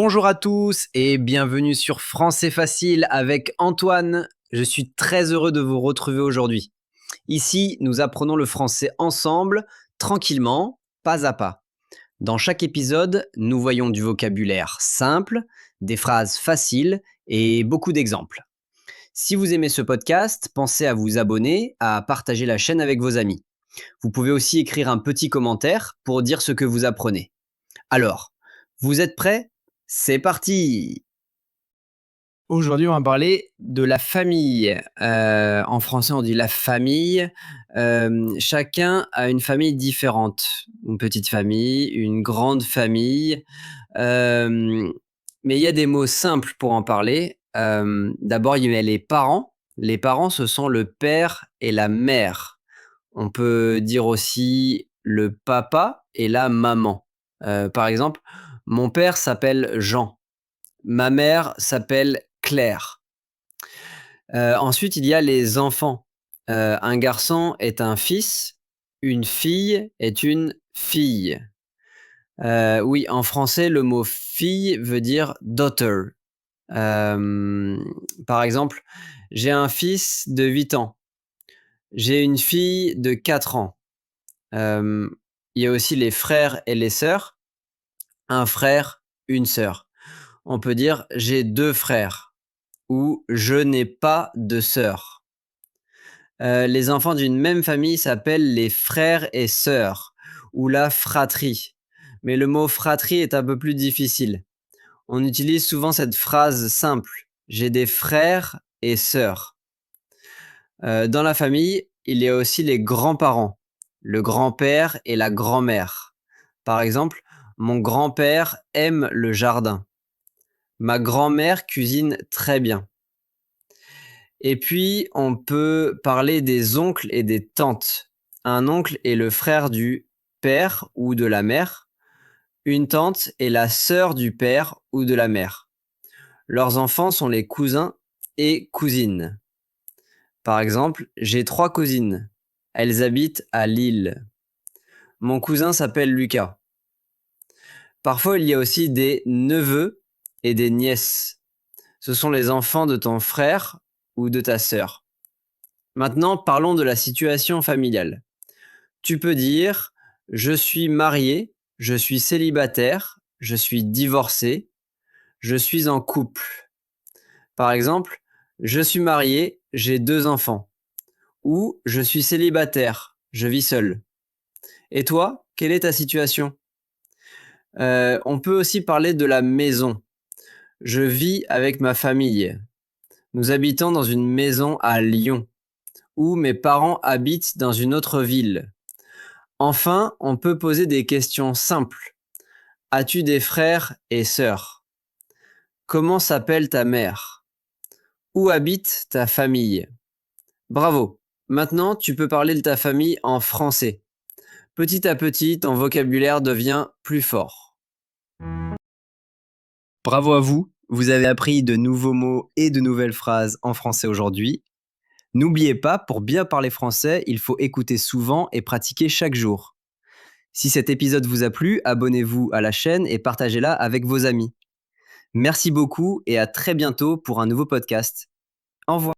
Bonjour à tous et bienvenue sur Français Facile avec Antoine. Je suis très heureux de vous retrouver aujourd'hui. Ici, nous apprenons le français ensemble, tranquillement, pas à pas. Dans chaque épisode, nous voyons du vocabulaire simple, des phrases faciles et beaucoup d'exemples. Si vous aimez ce podcast, pensez à vous abonner, à partager la chaîne avec vos amis. Vous pouvez aussi écrire un petit commentaire pour dire ce que vous apprenez. Alors, vous êtes prêts? C'est parti! Aujourd'hui, on va parler de la famille. En français, on dit la famille. Chacun a une famille différente. Une petite famille, une grande famille. Mais il y a des mots simples pour en parler. D'abord, il y a les parents. Les parents, ce sont le père et la mère. On peut dire aussi le papa et la maman. Par exemple, mon père s'appelle Jean. Ma mère s'appelle Claire. Ensuite, il y a les enfants. Un garçon est un fils, une fille est une fille. Oui, en français, le mot fille veut dire daughter. Par exemple, j'ai un fils de 8 ans. J'ai une fille de 4 ans. Il y a aussi les frères et les sœurs. Un frère, une sœur. On peut dire j'ai 2 frères ou je n'ai pas de sœur. Les enfants d'une même famille s'appellent les frères et sœurs ou la fratrie. Mais le mot fratrie est un peu plus difficile. On utilise souvent cette phrase simple: j'ai des frères et sœurs. Dans la famille, il y a aussi les grands-parents, le grand-père et la grand-mère. Par exemple, mon grand-père aime le jardin. Ma grand-mère cuisine très bien. Et puis, on peut parler des oncles et des tantes. Un oncle est le frère du père ou de la mère. Une tante est la sœur du père ou de la mère. Leurs enfants sont les cousins et cousines. Par exemple, j'ai 3 cousines. Elles habitent à Lille. Mon cousin s'appelle Lucas. Parfois, il y a aussi des neveux et des nièces. Ce sont les enfants de ton frère ou de ta sœur. Maintenant, parlons de la situation familiale. Tu peux dire: je suis marié, je suis célibataire, je suis divorcé, je suis en couple. Par exemple, je suis marié, j'ai 2 enfants. Ou je suis célibataire, je vis seul. Et toi, quelle est ta situation? On peut aussi parler de la maison. Je vis avec ma famille. Nous habitons dans une maison à Lyon. Ou mes parents habitent dans une autre ville. Enfin, on peut poser des questions simples. As-tu des frères et sœurs? Comment s'appelle ta mère? Où habite ta famille? Bravo! Maintenant, tu peux parler de ta famille en français. Petit à petit, ton vocabulaire devient plus fort. Bravo à vous, vous avez appris de nouveaux mots et de nouvelles phrases en français aujourd'hui. N'oubliez pas, pour bien parler français, il faut écouter souvent et pratiquer chaque jour. Si cet épisode vous a plu, abonnez-vous à la chaîne et partagez-la avec vos amis. Merci beaucoup et à très bientôt pour un nouveau podcast. Au revoir.